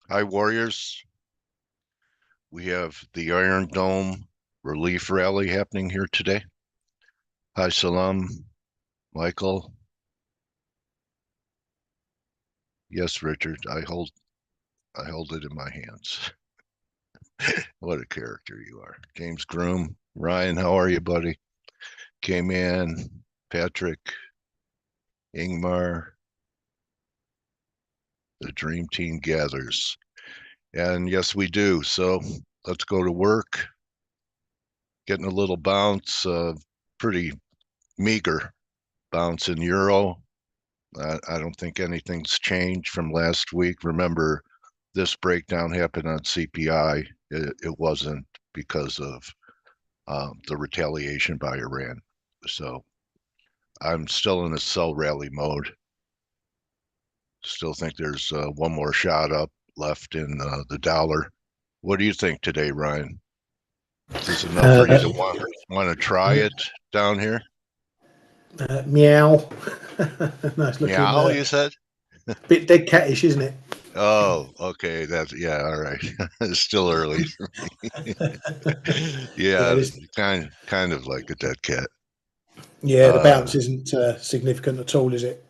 Hi, Warriors. We have the Iron Dome relief rally happening here today. Hi, Salam, Michael. Yes, Richard, I hold it in my hands. What a character you are. James Groom. Ryan, how are you, buddy? K-Man, Patrick, Ingmar. The dream team gathers. And yes, we do. So let's go to work. Getting a little bounce, pretty meager bounce in euro. I don't think anything's changed from last week. Remember, this breakdown happened on CPI. It wasn't because of the retaliation by Iran. So I'm still in a sell rally mode. Still think there's one more shot up left in the dollar. What do you think today, Ryan? Is this enough for you to want to try it down here? Meow. Nice looking. Meow, you said? Bit dead cattish, isn't it? Oh, okay. That's yeah. All right. It's still early for me. Yeah, Yeah, kind of like a dead cat. the bounce isn't significant at all, is it?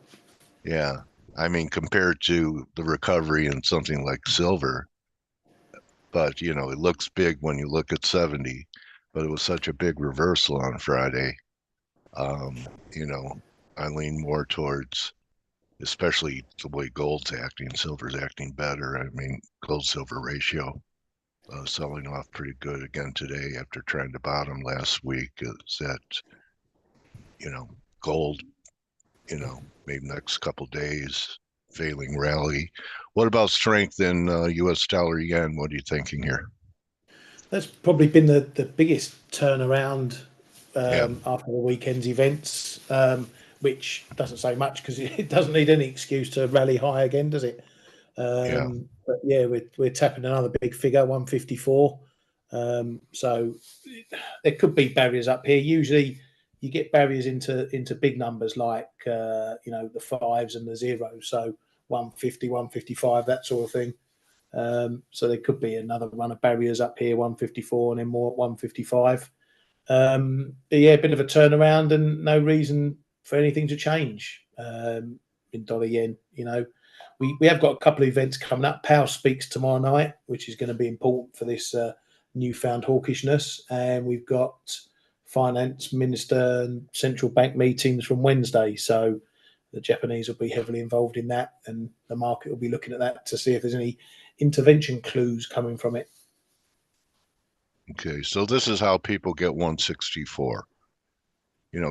Yeah. I mean, compared to the recovery in something like silver, but it looks big when you look at 70, but it was such a big reversal on Friday. Um, you know, I lean more towards, especially the way gold's acting, silver's acting better. I mean, gold silver ratio selling off pretty good again today after trying to bottom last week. Is that, gold, maybe next couple days, failing rally. What about strength in US dollar yen? What are you thinking here? That's probably been the biggest turnaround Yeah, after the weekend's events, which doesn't say much because it doesn't need any excuse to rally high again, does it? yeah. But yeah, we're tapping another big figure, 154. So there could be barriers up here. Usually, you get barriers into big numbers like the fives and the zeros. So 150, 155, that sort of thing. So there could be another run of barriers up here, 154, and then more at 155. Yeah, a bit of a turnaround and no reason for anything to change in dollar yen. We have got a couple of events coming up. Powell speaks tomorrow night, which is going to be important for this newfound hawkishness. And we've got finance minister and central bank meetings from Wednesday. So the Japanese will be heavily involved in that, and the market will be looking at that to see if there's any intervention clues coming from it. Okay, so this is how people get 164.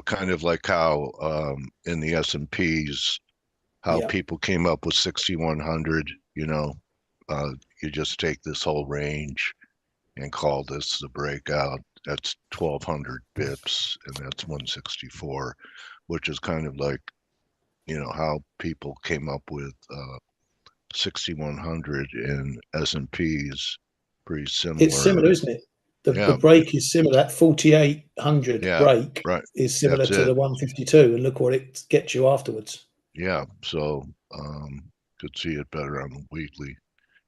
Kind of like how in the S&Ps, how Yeah. people came up with 6,100. You just take this whole range and call this the breakout. That's 1,200 bips, and that's 164, which is kind of like, how people came up with 6,100 in S&Ps, pretty It's similar. similar, isn't it? The Yeah, break is similar. That 4,800 yeah, break right. is similar That's to it. the 152, and look what it gets you afterwards. Yeah, so could see it better on the weekly.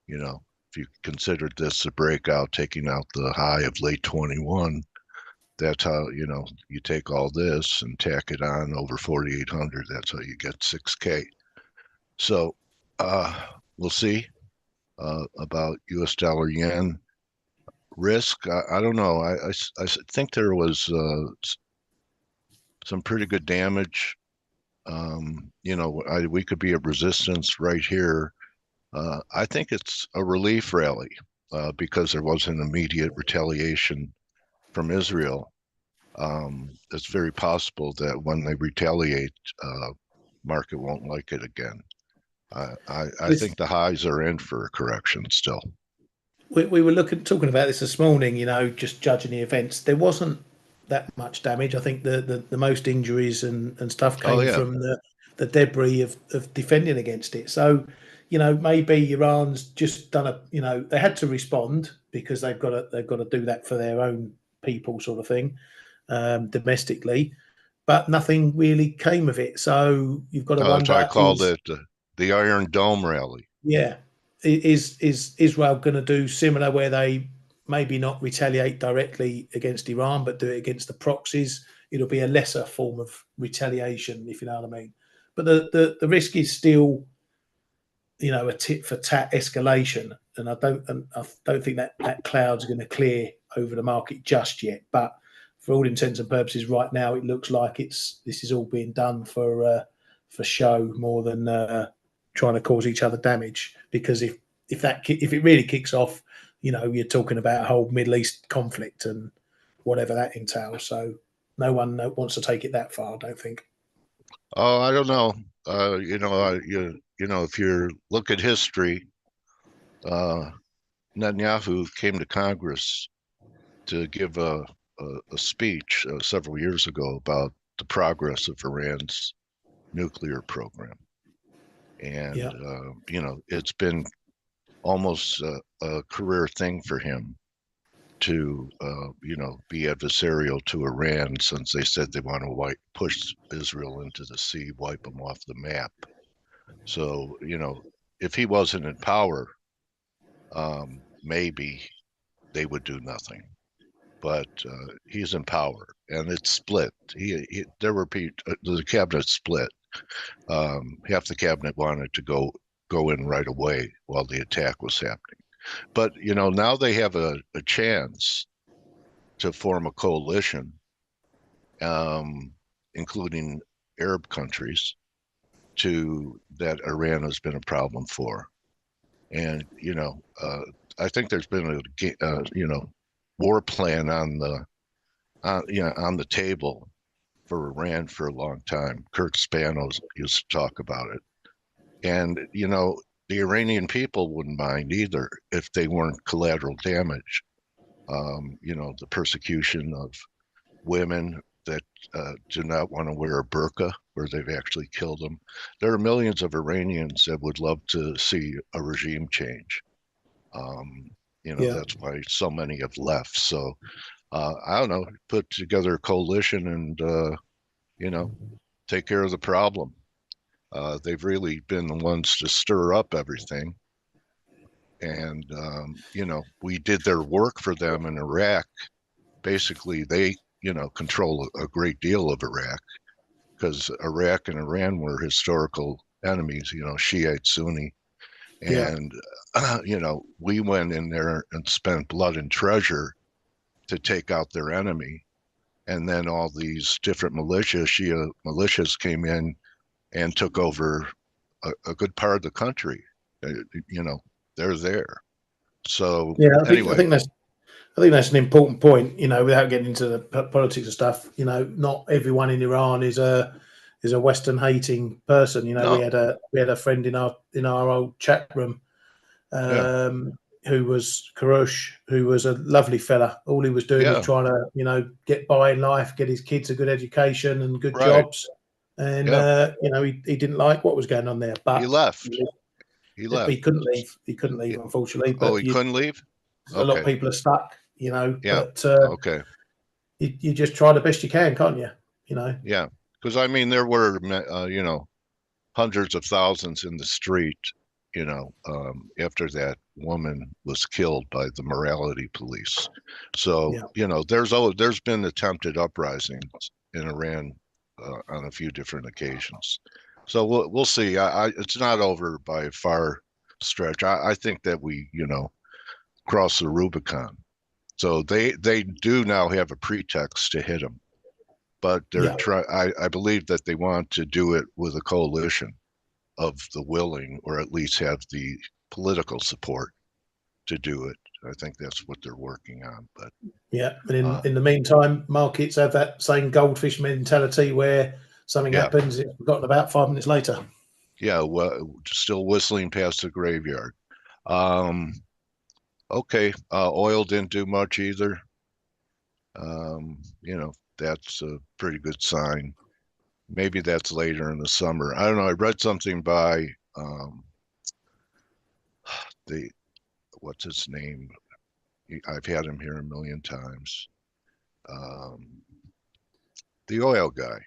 If you considered this a breakout, taking out the high of late 21, that's how, you take all this and tack it on over 4,800. That's how you get 6K. So we'll see about US dollar yen risk. I don't know. I think there was some pretty good damage. We could be at resistance right here. I think it's a relief rally because there was an immediate retaliation from Israel. It's very possible that when they retaliate, market won't like it again. I think the highs are in for a correction still. We were talking about this morning. Just judging the events, there wasn't that much damage. I think the most injuries and stuff Oh came yeah, from the debris of defending against it. So, maybe Iran's just done they had to respond because they've got to do that for their own people, sort of thing, domestically. But nothing really came of it. So you've got to that's why I wonder called is it the Iron Dome rally. yeah. is Israel going to do similar, where they maybe not retaliate directly against Iran, but do it against the proxies? It'll be a lesser form of retaliation, if you know what I mean. But the risk is still, a tit for tat escalation, and I don't think that cloud's going to clear over the market just yet. But for all intents and purposes, right now it looks like this is all being done for show more than trying to cause each other damage. Because if it really kicks off, you're talking about a whole Middle East conflict and whatever that entails. So no one wants to take it that far, I don't think. Oh, I don't know. If you look at history, uh, Netanyahu came to Congress to give a speech several years ago about the progress of Iran's nuclear program. And, Yeah, it's been almost a career thing for him to, be adversarial to Iran, since they said they want to push Israel into the sea, wipe them off the map. So, if he wasn't in power, maybe they would do nothing. But he's in power, and it's split. There were the cabinet split. Half the cabinet wanted to go in right away while the attack was happening. But now they have a chance to form a coalition, um, including Arab countries, that Iran has been a problem for. And I think there's been a war plan on the table for Iran for a long time. Kurt Spanos used to talk about it, and the Iranian people wouldn't mind either if they weren't collateral damage. The persecution of women that do not want to wear a burqa, where they've actually killed them. There are millions of Iranians that would love to see a regime change. Um, yeah, that's why so many have left. So I don't know, put together a coalition and you know take care of the problem. They've really been the ones to stir up everything, and we did their work for them in Iraq. Basically, they control a great deal of Iraq, because Iraq and Iran were historical enemies. Shiite Sunni, yeah, and we went in there and spent blood and treasure to take out their enemy. And then all these different Shia militias came in and took over a good part of the country. Uh, you know, they're there. So yeah. I anyway, think that's an important point. Without getting into the politics and stuff. Not everyone in Iran is a Western hating person. We no, had a friend in our old chat room, yeah, who was Karush, who was a lovely fella. All he was doing was yeah, trying to, get by in life, get his kids a good education and good right, jobs. And, yeah. he didn't like what was going on there, He but left. He left. he couldn't leave. He couldn't Yeah. leave, unfortunately. Oh, But he couldn't leave. a lot of Okay, people are stuck, yeah, but okay, you just try the best you can, can't you? You know, yeah. Because I mean, there were hundreds of thousands in the street, after that woman was killed by the morality police. So, yeah, there's been attempted uprisings in Iran on a few different occasions. So we'll see. It's not over by a far stretch. I think that we, cross the Rubicon. So they do now have a pretext to hit them, but yeah, I believe that they want to do it with a coalition of the willing, or at least have the political support to do it. I think that's what they're working on. But yeah. And in uh, in the meantime, markets have that same goldfish mentality where something yeah, happens, it's forgotten about 5 minutes later. yeah, well, still whistling past the graveyard. Um, okay, oil didn't do much either. That's a pretty good sign. Maybe that's later in the summer. I don't know. I read something by the what's his name? I've had him here a million times. Um, the oil guy,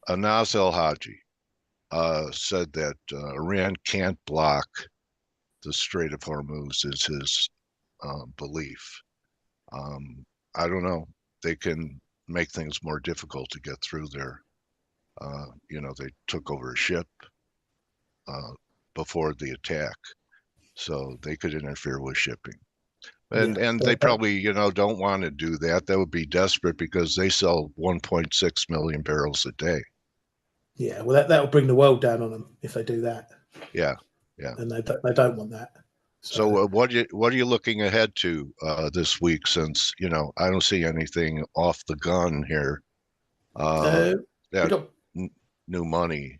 Anas El Haji, said that Iran can't block the Strait of Hormuz is his belief. I don't know. They can make things more difficult to get through there. They took over a ship uh, before the attack, so they could interfere with shipping. And Yeah. and they probably, don't want to do that. That would be desperate because they sell 1.6 million barrels a day. Yeah. Well, that'll bring the world down on them if they do that. Yeah, yeah. And they don't want that. So what are you looking ahead to this week? Since I don't see anything off the gun here. We That got new money.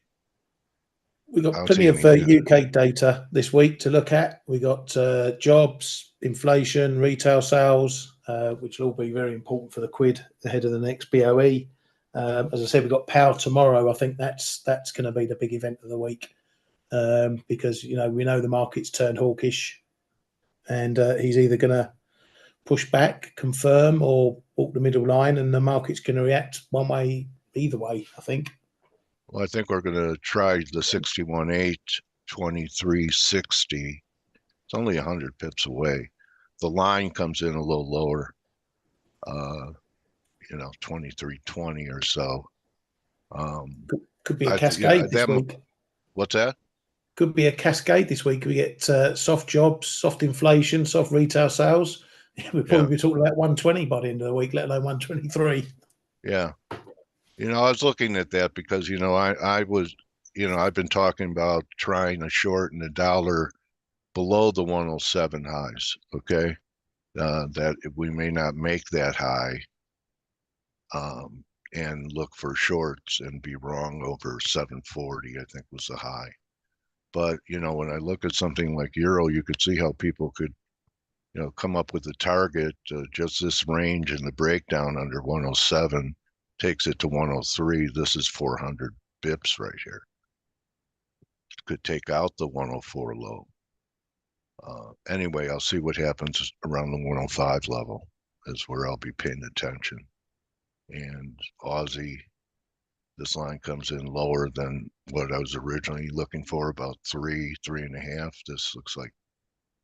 we I got don't plenty see of any news. UK data this week to look at. We got jobs, inflation, retail sales, which will all be very important for the quid ahead of the next BOE. As I said, we've got power tomorrow. I think that's going to be the big event of the week because we know the market's turned hawkish, and he's either going to push back, confirm, or walk the middle line, and the market's going to react one way, either way, I think. Well, I think we're going to try the 61.8, 23.60. It's only 100 pips away. The line comes in a little lower, 23.20 or so. Could be a cascade this week. What's that? Could be a cascade this week. We get soft jobs, soft inflation, soft retail sales. We'll probably be talking about 120 by the end of the week, let alone 123. Yeah. I was looking at that because, I was, I've been talking about trying to shorten the dollar below the 107 highs. Okay. That we may not make that high and look for shorts and be wrong over 740, I think was the high. But, when I look at something like Euro, you could see how people could, come up with a target, just this range and the breakdown under 107 takes it to 103. This is 400 bips right here. Could take out the 104 low. Anyway, I'll see what happens around the 105 level is where I'll be paying attention. And Aussie, this line comes in lower than what I was originally looking for, about 3.5. This looks like,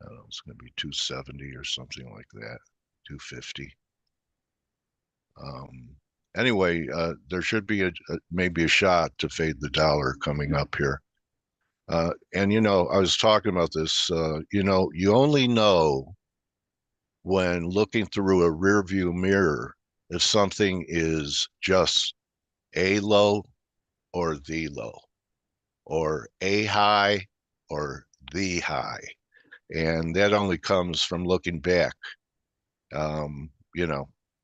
I don't know, it's going to be 270 or something like that, 250. Anyway, there should be maybe a shot to fade the dollar coming up here. And I was talking about this. You only know when looking through a rear view mirror if something is just a low or the low, or a high or the high, and that only comes from looking back.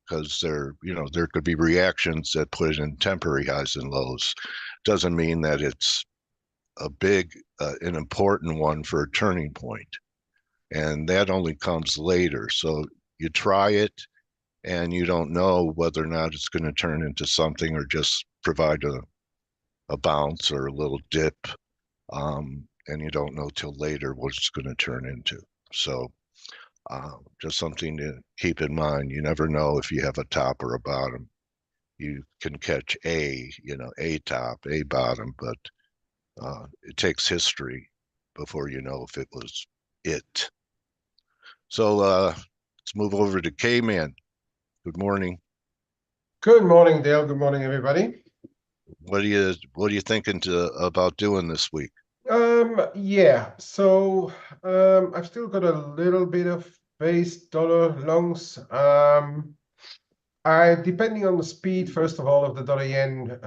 Because there could be reactions that put in temporary highs and lows. Doesn't mean that it's a big, an important one for a turning point. And that only comes later. So you try it and you don't know whether or not it's going to turn into something or just provide a bounce or a little dip. And you don't know till later what it's going to turn into. So just something to keep in mind. You never know if you have a top or a bottom. You can catch a top, a bottom, but it takes history before you know if it was it. So let's move over to K-Man. Good morning. Good morning, Dale. Good morning, everybody. What are you thinking about doing this week? Yeah. So I've still got a little bit of base dollar longs. Depending on the speed, first of all, of the dollar yen,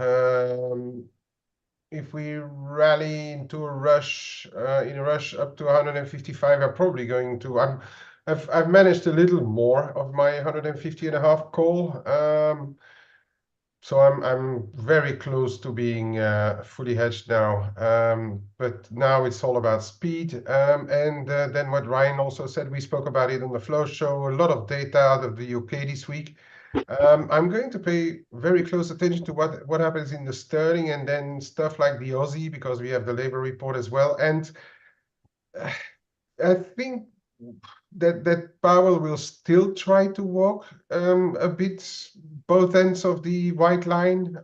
if we rally into a rush, up to 155, I'm probably going to. I've managed a little more of my 150.5 call. So I'm very close to being fully hedged now. But now it's all about speed. And then what Ryan also said, we spoke about it on the Flow Show, a lot of data out of the UK this week. I'm going to pay very close attention to what happens in the sterling and then stuff like the Aussie, because we have the labor report as well. And I think that Powell will still try to walk a bit both ends of the white line.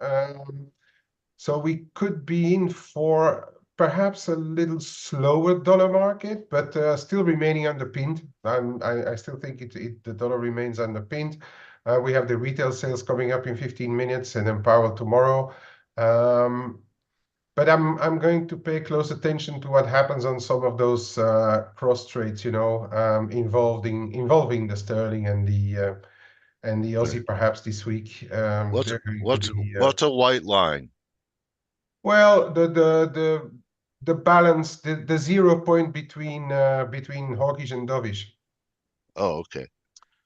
So we could be in for perhaps a little slower dollar market, but still remaining underpinned. I still think the dollar remains underpinned. We have the retail sales coming up in 15 minutes and then Powell tomorrow. But I'm going to pay close attention to what happens on some of those cross trades, involving the sterling and the Aussie perhaps this week. What's They're going to what's be what's a white line? well, the balance, the 0 point between hawkish and dovish. Oh, okay.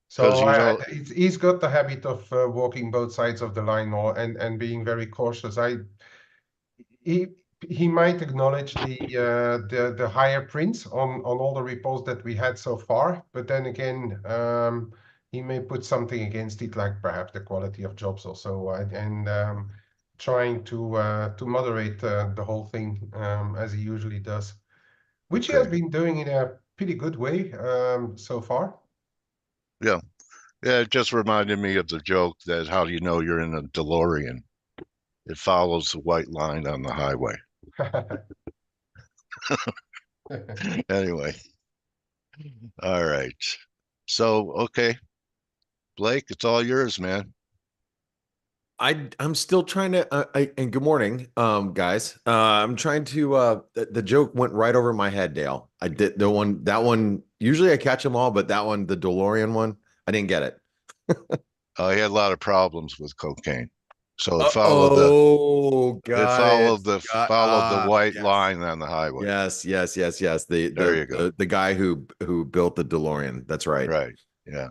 Because So he's got the habit of walking both sides of the line and being very cautious. He he might acknowledge the higher prints on all the reports that we had so far, but then again, he may put something against it, like perhaps the quality of jobs or so, and trying to moderate the whole thing as he usually does, which he has been doing in a pretty good way so far. Yeah. Yeah, it just reminded me of the joke that how do you know you're in a DeLorean? It follows the white line on the highway. Anyway, all right. So, okay, Blake, it's all yours, man. I'm still trying to and good morning, guys. I'm trying to the joke went right over my head, Dale. I did that one usually I catch them all, but that one, the DeLorean one, I didn't get it. He had a lot of problems with cocaine. So it got followed the white yes. line on the highway. Yes. There you go. The guy who built the DeLorean. That's right. Right. Yeah.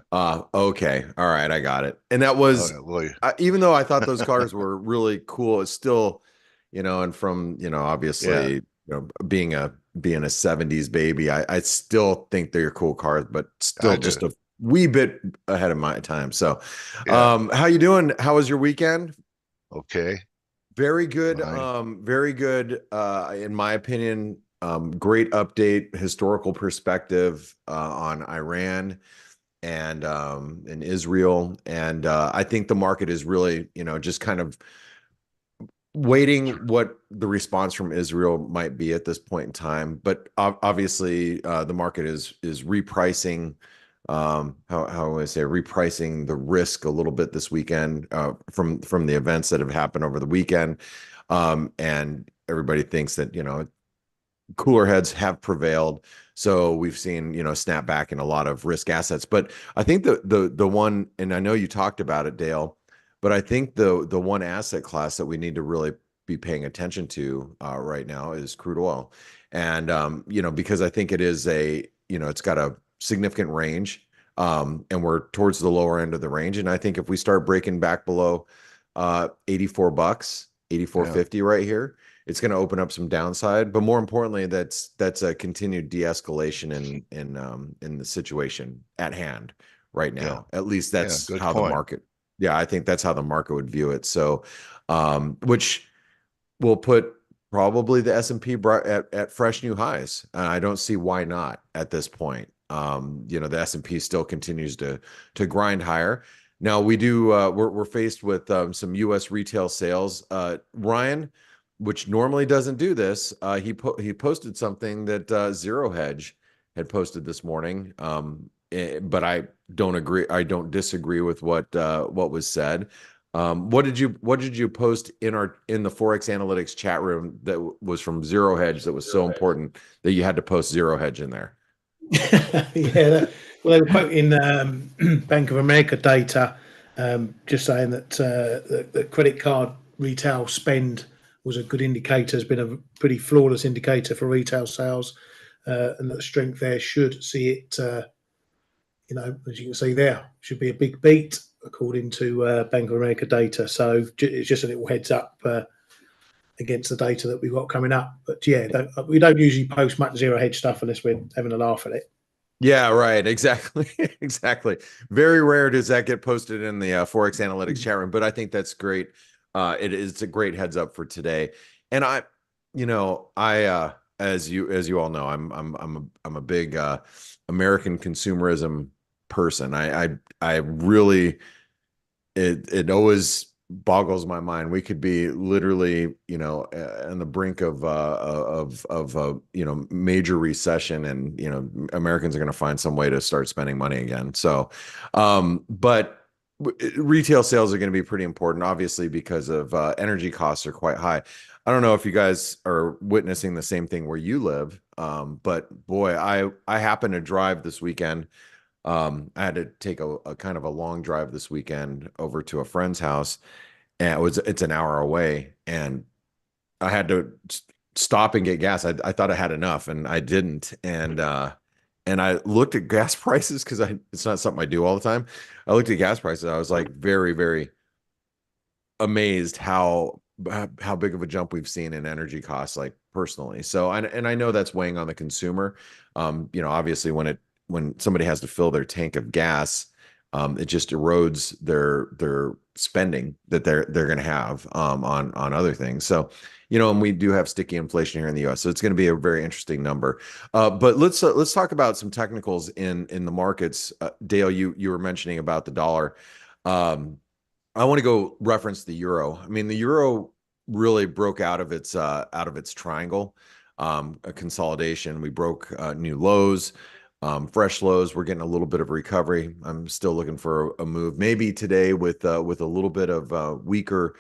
Okay. All right. I got it. And that was, even though I thought those cars were really cool, it's still, and from, obviously, being a 70s baby, I still think they're cool cars, but still just a wee bit ahead of my time. So, how you doing? How was your weekend? Okay. Very good. Very good. In my opinion, great update, historical perspective on Iran and in Israel. And I think the market is really, just kind of waiting what the response from Israel might be at this point in time. But obviously, the market is repricing. How would I say, repricing the risk a little bit this weekend from the events that have happened over the weekend. And everybody thinks that, cooler heads have prevailed. So we've seen, snap back in a lot of risk assets. But I think the one, and I know you talked about it, Dale, but I think the one asset class that we need to really be paying attention to right now is crude oil. And, because I think it is it's got a significant range, and we're towards the lower end of the range. And I think if we start breaking back below $84, 84.50 right here, it's going to open up some downside. But more importantly, that's a continued de-escalation in the situation at hand right now. At least that's how the market. Yeah, I think that's how the market would view it. So, which will put probably the S&P at fresh new highs. I don't see why not at this point. The S&P still continues to grind higher. Now we do. We're faced with some U.S. retail sales. Ryan, which normally doesn't do this, he posted something that Zero Hedge had posted this morning. But I don't agree. I don't disagree with what was said. What did you post in the ForexAnalytix chat room that was from Zero Hedge that was so important that you had to post Zero Hedge in there? Yeah, well, they were quoting Bank of America data, just saying that the credit card retail spend was a good indicator, has been a pretty flawless indicator for retail sales, and that the strength there should see it, as you can see there, should be a big beat according to Bank of America data. So it's just a little heads up against the data that we've got coming up. But yeah, we don't usually post much Zero Hedge stuff unless we're having a laugh at it. Yeah, right. Exactly. Exactly. Very rare does that get posted in the ForexAnalytix chat room, but I think that's great. It's a great heads up for today. And I, as you all know, I'm a big American consumerism person. I really, it always boggles my mind. We could be literally, you know, on the brink of you know, major recession, and you know, Americans are going to find some way to start spending money again. So, but retail sales are going to be pretty important, obviously, because of energy costs are quite high. I don't know if you guys are witnessing the same thing where you live, but boy, I happened to drive this weekend. I had to take a kind of a long drive this weekend over to a friend's house, and it's an hour away, and I had to stop and get gas. I thought I had enough, and I didn't. And I looked at gas prices because it's not something I do all the time. I looked at gas prices. I was like very, very amazed how big of a jump we've seen in energy costs, like personally. So, and I know that's weighing on the consumer. You know, obviously when somebody has to fill their tank of gas, it just erodes their spending that they're going to have on other things. So, you know, and we do have sticky inflation here in the U.S., so it's going to be a very interesting number. But let's talk about some technicals in the markets. Dale, you were mentioning about the dollar. I want to go reference the euro. I mean, the euro really broke out of its triangle, a consolidation. We broke new lows, fresh lows. We're getting a little bit of recovery. I'm still looking for a move, maybe today with a little bit of weaker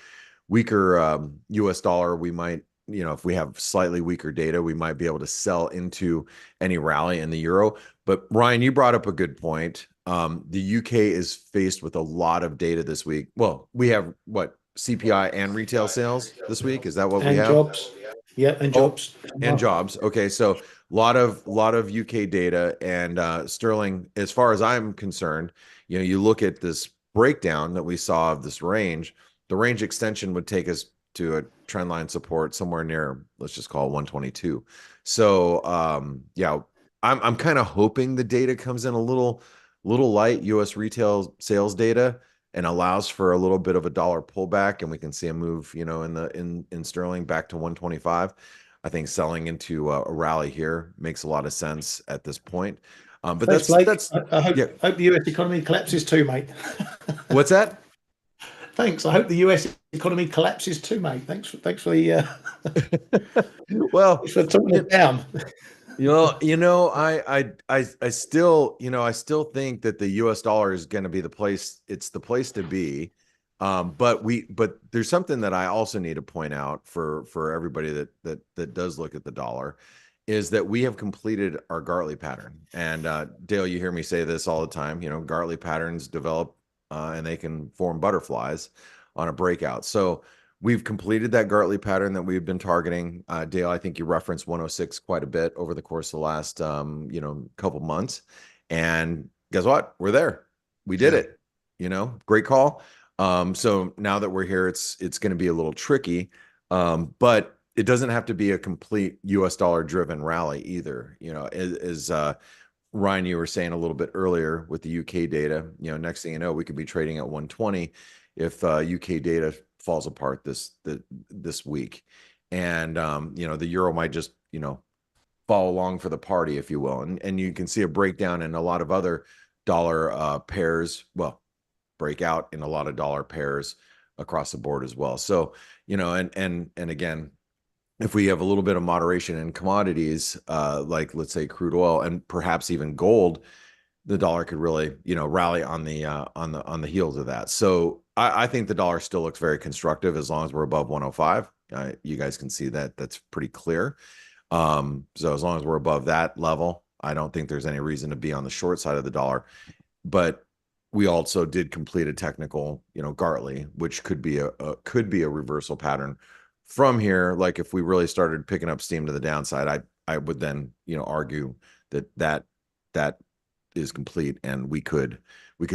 U.S. dollar. We might, you know, if we have slightly weaker data, we might be able to sell into any rally in the euro. But Ryan, you brought up a good point. The UK is faced with a lot of data this week. Well, we have what, CPI and retail sales this week? Is that what we And have? jobs. Yeah, and jobs. And jobs. Okay, so lot of UK data, and sterling. As far as I'm concerned, you know, you look at this breakdown that we saw of this range. The range extension would take us to a trend line support somewhere near, let's just call it 122. So yeah, I'm kind of hoping the data comes in a little light, US retail sales data, and allows for a little bit of a dollar pullback, and we can see a move, you know, in sterling back to 125. I think selling into a rally here makes a lot of sense at this point. But Thanks, Blake. that's I hope, yeah. hope the US economy collapses too, mate. What's that? Thanks. I hope the US economy collapses too, mate. Thanks for the Well, thanks for talking it down. I still, you know, I still think that the US dollar is going to be the place. It's the place to be. But there's something that I also need to point out for everybody that does look at the dollar, is that we have completed our Gartley pattern. And Dale, you hear me say this all the time. You know, Gartley patterns develop and they can form butterflies on a breakout. So we've completed that Gartley pattern that we've been targeting. Dale, I think you referenced 106 quite a bit over the course of the last you know, couple months. And guess what? We're there. We did it. You know, great call. So now that we're here, it's going to be a little tricky, but it doesn't have to be a complete US dollar driven rally either. You know, as Ryan, you were saying a little bit earlier with the UK data, you know, next thing you know, we could be trading at 120 if UK data falls apart this week. And, you know, the euro might just, you know, follow along for the party, if you will. And you can see a breakdown in a lot of other dollar pairs. Well, breakout in a lot of dollar pairs across the board as well. So, you know, and again, if we have a little bit of moderation in commodities, like let's say crude oil and perhaps even gold, the dollar could really, you know, rally on the heels of that. So I think the dollar still looks very constructive as long as we're above 105. You guys can see that that's pretty clear. So as long as we're above that level, I don't think there's any reason to be on the short side of the dollar. But we also did complete a technical, you know, Gartley, which could be a reversal pattern from here. Like if we really started picking up steam to the downside, I would then, you know, argue that is complete, and we could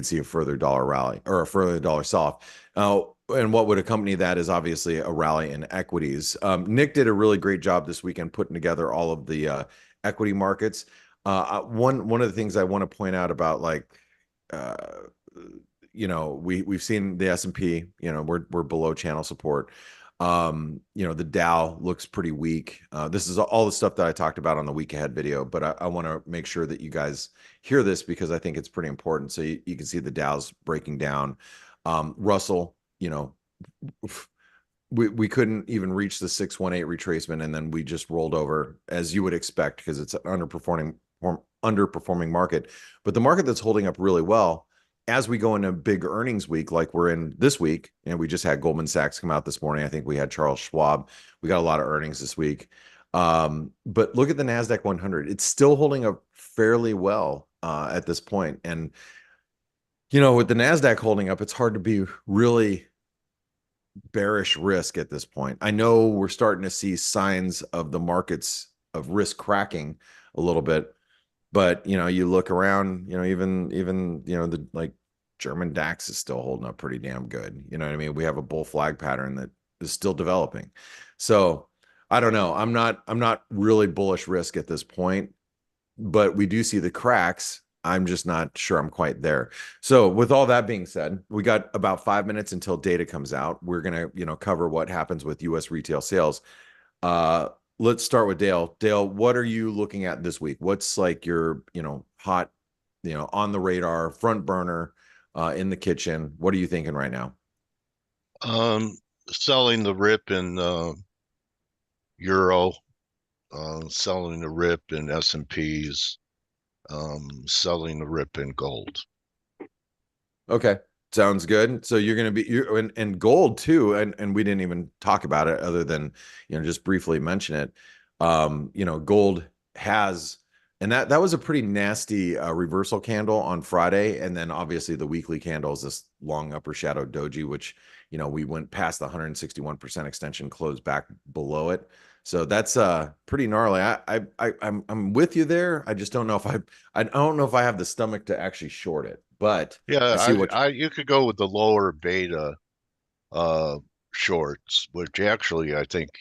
see a further dollar rally or a further dollar sell-off. And what would accompany that is obviously a rally in equities. Nick did a really great job this weekend putting together all of the equity markets. One of the things I want to point out about, like, you know, we've seen the S&P, you know, we're below channel support. You know, the Dow looks pretty weak. This is all the stuff that I talked about on the week ahead video, but I want to make sure that you guys hear this because I think it's pretty important. So you can see the Dow's breaking down. Russell, you know, we couldn't even reach the 618 retracement, and then we just rolled over, as you would expect, because it's an underperforming market. But the market that's holding up really well as we go into big earnings week, like we're in this week, and we just had Goldman Sachs come out this morning. I think we had Charles Schwab. We got a lot of earnings this week. But look at the NASDAQ 100. It's still holding up fairly well at this point. And, with the NASDAQ holding up, it's hard to be really bearish risk at this point. I know we're starting to see signs of the markets of risk cracking a little bit, but you look around, even the like German DAX is still holding up pretty damn good. You know what I mean? We have a bull flag pattern that is still developing. So I don't know. I'm not really bullish risk at this point, but we do see the cracks. I'm just not sure I'm quite there. So with all that being said, we got about 5 minutes until data comes out. We're going to, cover what happens with US retail sales. Let's start with Dale. Dale, what are you looking at this week? What's like your, hot, on the radar, front burner, in the kitchen? What are you thinking right now? Selling the rip in Euro, selling the rip in S&Ps, selling the rip in gold. Okay, sounds good. So you're going to be and gold too, and we didn't even talk about it other than just briefly mention it. Gold has, and that was a pretty nasty reversal candle on Friday, and then obviously the weekly candle is this long upper shadow doji, which we went past the 161% extension, closed back below it. So that's pretty gnarly. I'm with you there. I just don't know if I don't know if I have the stomach to actually short it. But yeah, I see what you could go with the lower beta shorts, which actually I think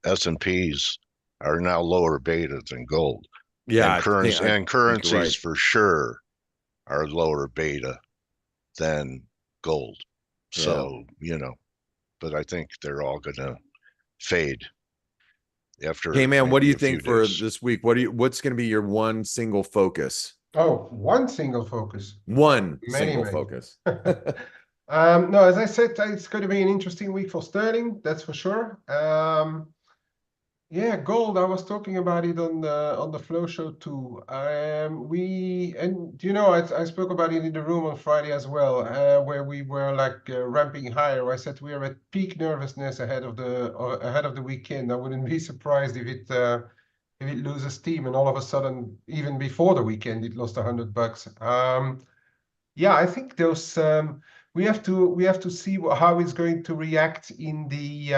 S&Ps are now lower beta than gold. Yeah, and I think currencies you're right. for sure are lower beta than gold. So but I think they're all gonna fade after Hey man, what do maybe you a few think for days. this week? What's going to be your one single focus? Oh, one single focus. One Many, single many. focus. No, as I said, it's going to be an interesting week for sterling, that's for sure. Yeah, gold. I was talking about it on the flow show too. I spoke about it in the room on Friday as well, where we were like ramping higher. I said we are at peak nervousness ahead of the weekend. I wouldn't be surprised if it loses steam, and all of a sudden, even before the weekend, it lost $100. Yeah, I think those we have to see how it's going to react in the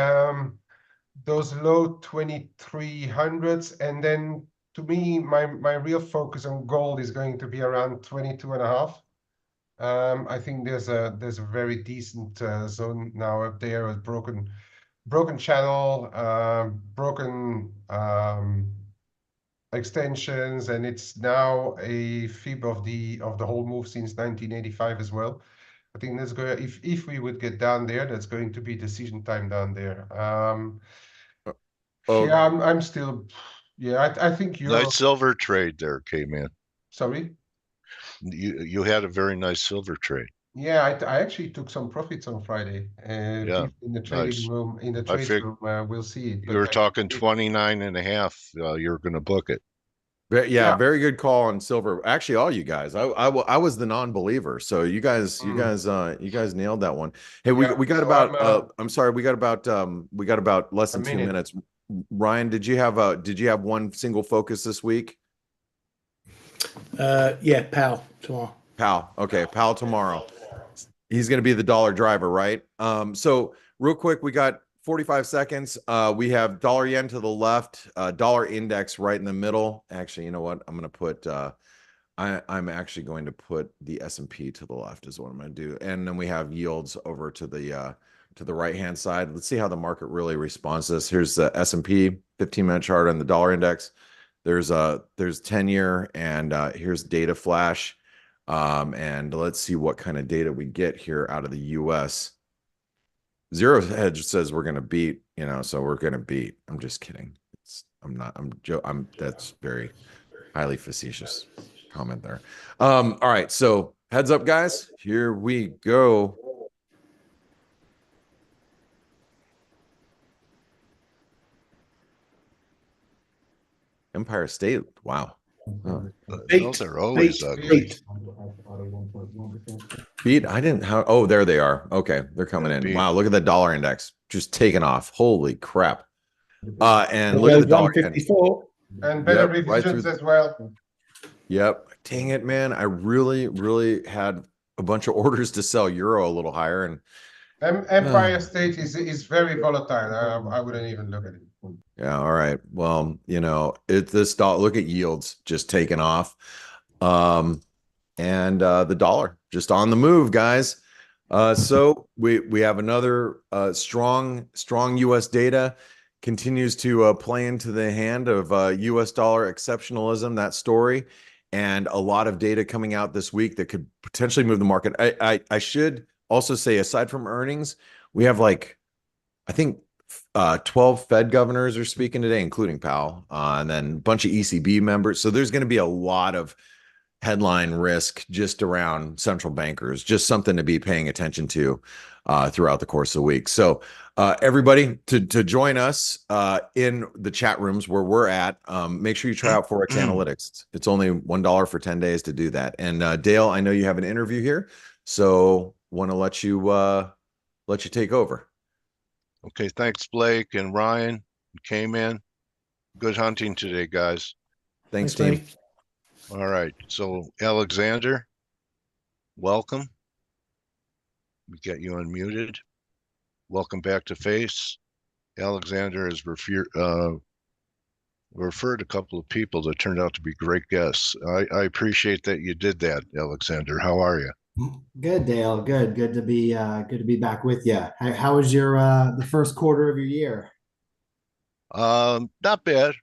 those low 2300s, and then to me, my real focus on gold is going to be around 22.5. I think there's a very decent zone now up there, a broken channel, broken extensions, and it's now a fib of the whole move since 1985 as well. I think that's going, if we would get down there, that's going to be decision time down there. Yeah, I'm still, yeah, I think Nice silver trade there, K-Man. Sorry? You had a very nice silver trade. Yeah, I actually took some profits on Friday. Yeah, People in the trading nice. room, in the trades room, we'll see it. You were talking 29.5. You're going to book it. Yeah, very good call on silver. Actually, all you guys. I was the non-believer, so you guys nailed that one. Hey, we got about I'm sorry, we got about less than 2 minutes. Ryan, did you have one single focus this week? Yeah, PAL tomorrow. PAL. Okay, PAL tomorrow. He's going to be the dollar driver, right? So real quick, we got 45 seconds. We have dollar yen to the left, dollar index right in the middle. Actually, you know what? I'm going to put I'm actually going to put the S&P to the left is what I'm going to do. And then we have yields over to the right-hand side. Let's see how the market really responds to this. Here's the S&P 15-minute chart on the dollar index. There's 10-year, and here's data flash. And let's see what kind of data we get here out of the US. Zero Hedge says we're going to beat, so we're going to beat. I'm just kidding. That's very highly facetious comment there. All right. So heads up, guys, here we go. Empire State. Wow. Huh. Beat, Those are always beat, ugly. beat. Beat. I didn't. How? Oh, there they are. Okay, they're coming Yeah, in. beat. Wow. Look at the dollar index just taking off. Holy crap. And There look at the goes dollar yen. 154. And better Yep. Right revisions through. as well. Yep. Dang it, man. I really, really had a bunch of orders to sell euro a little higher, and Empire State is very volatile. I wouldn't even look at it. yeah, all right. Well, this dollar, look at yields just taking off. And the dollar just on the move, guys. So we have another strong US data continues to play into the hand of US dollar exceptionalism, that story, and a lot of data coming out this week that could potentially move the market. I should also say, aside from earnings, we have like, I think 12 Fed governors are speaking today, including Powell, and then a bunch of ECB members. So there's going to be a lot of headline risk just around central bankers, just something to be paying attention to throughout the course of the week. So everybody to join us in the chat rooms where we're at, make sure you try out ForexAnalytix. It's only $1 for 10 days to do that. And Dale, I know you have an interview here, so want to let you take over. Okay, thanks, Blake and Ryan. Came in. Good hunting today, guys. Thanks, team. Mate. All right, so Alexander, welcome. We get you unmuted. Welcome back to F.A.C.E. Alexander has referred a couple of people that turned out to be great guests. I appreciate that you did that, Alexander. How are you? Good, Dale. Good to be back with you. How was your the first quarter of your year? Not bad.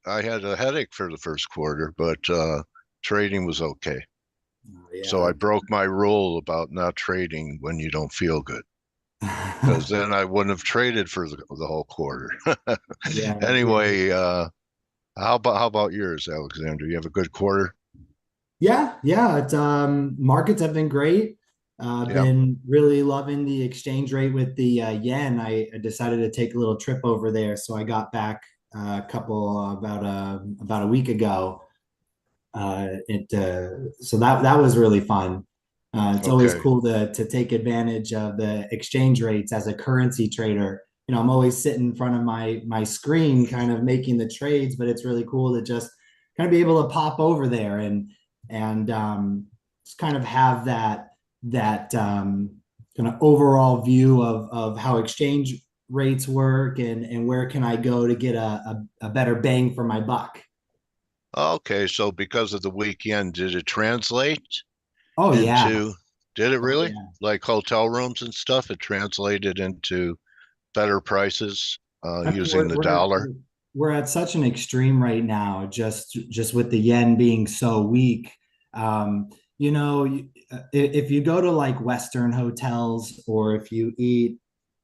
I had a headache for the first quarter, but trading was okay. Oh, yeah. So I broke my rule about not trading when you don't feel good, because then I wouldn't have traded for the whole quarter. Yeah. Anyway, how about yours, Alexander? You have a good quarter? Yeah. It's markets have been great. Been really loving the exchange rate with the yen. I decided to take a little trip over there, so I got back about a week ago. So that was really fun. It's always Okay. cool to take advantage of the exchange rates as a currency trader. I'm always sitting in front of my screen, kind of making the trades, but it's really cool to just kind of be able to pop over there and just kind of have that kind of overall view of how exchange rates work and where can I go to get a better bang for my buck. Okay, so because of the weekend, did it translate Oh yeah. did it really? Yeah. Like hotel rooms and stuff, it translated into better prices using the dollar? We're at such an extreme right now, just with the yen being so weak. If you go to like Western hotels, or if you eat,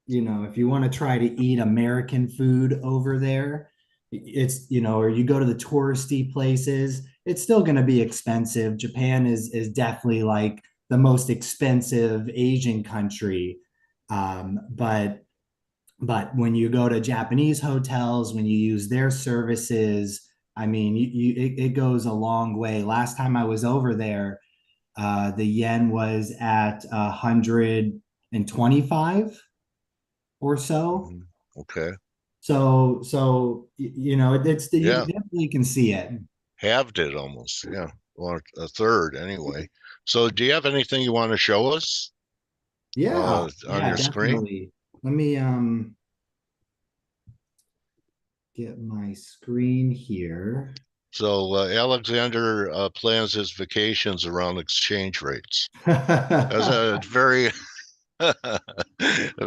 if you want to try to eat American food over there, or you go to the touristy places, it's still going to be expensive. Japan is definitely like the most expensive Asian country. But when you go to Japanese hotels, when you use their services, I mean, it goes a long way. Last time I was over there, the yen was at 125 or so. Okay. So it's you Yeah. definitely can see it. Halved it almost, yeah, or a third anyway. So do you have anything you want to show us Yeah, on your screen? definitely. Let me get my screen here. So Alexander plans his vacations around exchange rates. That's a very a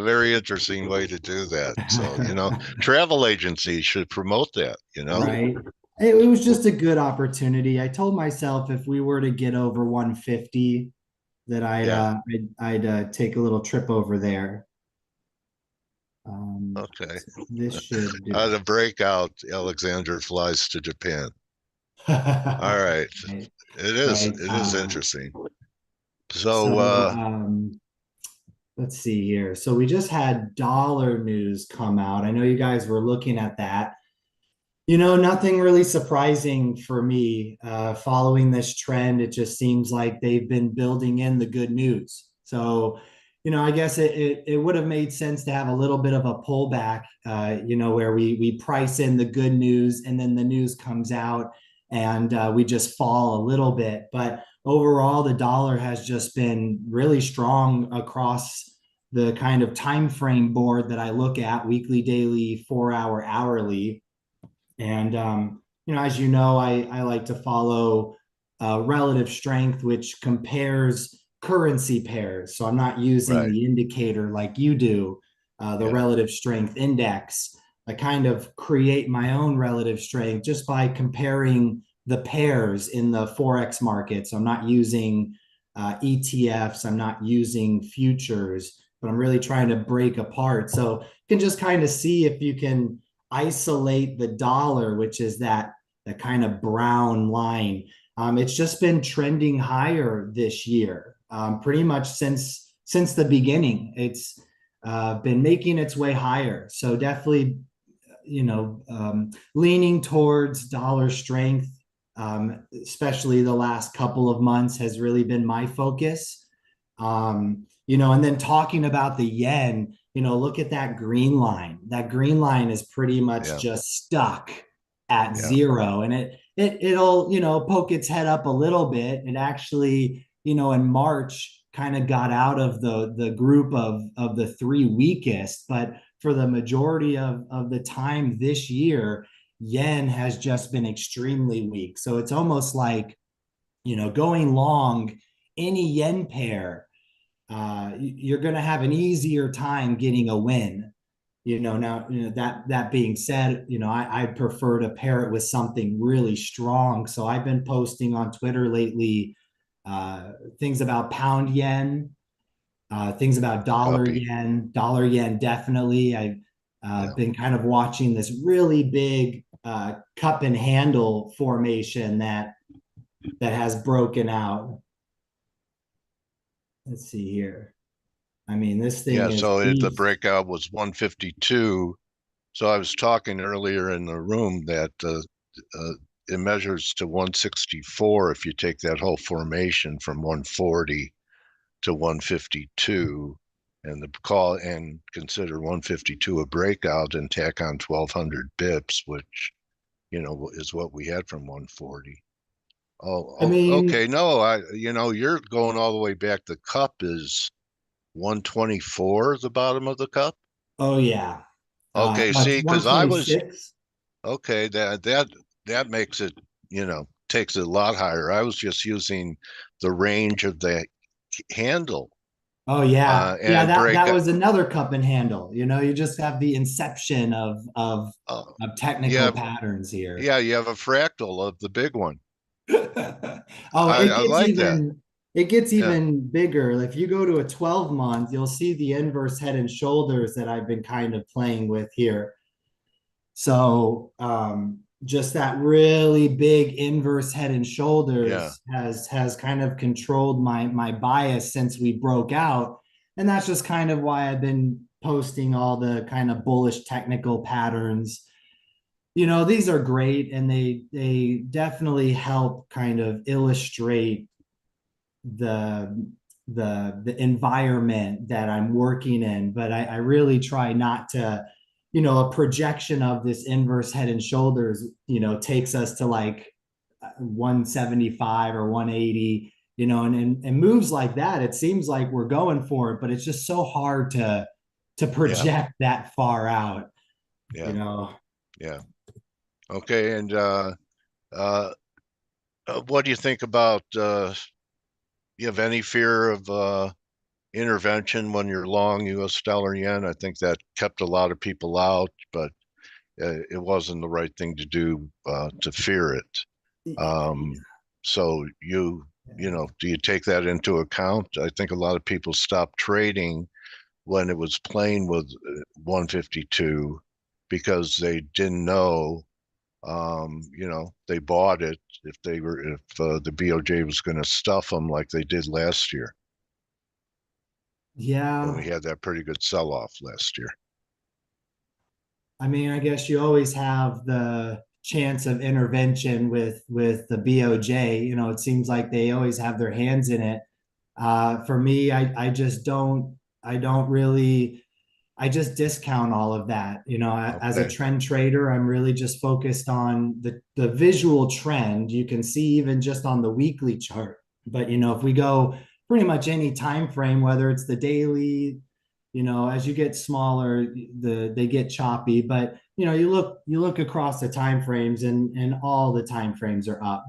very interesting way to do that. So, travel agencies should promote that, Right. It was just a good opportunity. I told myself if we were to get over 150, that I'd take a little trip over there. Okay. This should do. The breakout, Alexander flies to Japan. All right. Right. It is interesting. So let's see here. So we just had dollar news come out. I know you guys were looking at that. Nothing really surprising for me. Following this trend, it just seems like they've been building in the good news. So, I guess it would have made sense to have a little bit of a pullback, where we price in the good news and then the news comes out and we just fall a little bit. But overall, the dollar has just been really strong across the kind of time frame board that I look at: weekly, daily, 4 hour, hourly. And as I like to follow relative strength, which compares currency pairs. So I'm not using Right. the indicator like you do, the Yeah. relative strength index. I kind of create my own relative strength just by comparing the pairs in the Forex market. So I'm not using ETFs, I'm not using futures, but I'm really trying to break apart. So you can just kind of see if you can isolate the dollar, which is that kind of brown line. It's just been trending higher this year, pretty much since the beginning. It's been making its way higher. So definitely, leaning towards dollar strength, especially the last couple of months, has really been my focus. And then talking about the yen, look at that green line. That green line is pretty much Yeah. just stuck at Yeah. zero. And it'll, poke its head up a little bit. It actually, in March kind of got out of the group of the three weakest, but for the majority of the time this year, yen has just been extremely weak. So it's almost like, going long any yen pair, you're going to have an easier time getting a win. Now, that being said, I prefer to pair it with something really strong. So I've been posting on Twitter lately things about pound yen, things about dollar yen, definitely. I've been kind of watching this really big cup and handle formation that has broken out. Let's see here. I mean, this thing is So the beast. breakout was 152. So I was talking earlier in the room that it measures to 164 if you take that whole formation from 140 to 152 and consider 152 a breakout and tack on 1200 bips, which is what we had from 140. I mean, Okay. No, you're going all the way back. The cup is 124, the bottom of the cup. oh yeah. Okay, It's see, because I was 126. okay. That makes it, takes it a lot higher. I was just using the range of the handle Oh yeah. Yeah, and that was another cup and handle. You just have the inception uh, of technical yeah, patterns here. yeah. You have a fractal of the big one. Oh, I like that. it gets Yeah, even bigger. If you go to a 12 month, you'll see the inverse head and shoulders that I've been kind of playing with here. So just that really big inverse head and yeah, shoulders has kind of controlled my bias since we broke out. And that's just kind of why I've been posting all the kind of bullish technical patterns. These are great, and they definitely help kind of illustrate the the environment that I'm working in. But I really try not to, a projection of this inverse head and shoulders, takes us to like 175 or 180, and moves like that. It seems like we're going for it, but it's just so hard to yeah, project that far out, yeah, you know. yeah. Okay, and uh, what do you think about? You have any fear of intervention when you're long U.S. dollar yen? I think that kept a lot of people out, but it wasn't the right thing to do to fear it. So do you take that into account? I think a lot of people stopped trading when it was playing with 152 because they didn't know. They bought it if the BOJ was going to stuff them like they did last year when we Yeah, had that pretty good sell-off last year. I mean, I guess you always have chance of intervention with the BOJ. You know, it seems like they always have their hands in it. For me, I just don't, I just discount all of that. You know, as a Okay. trend trader, I'm really just focused on the visual trend. You can see even just on the weekly chart. But, you know, if we go pretty much any time frame, whether it's the daily, you know, as you get smaller, they get choppy. But, you know, you look across the time frames, and all the time frames are up.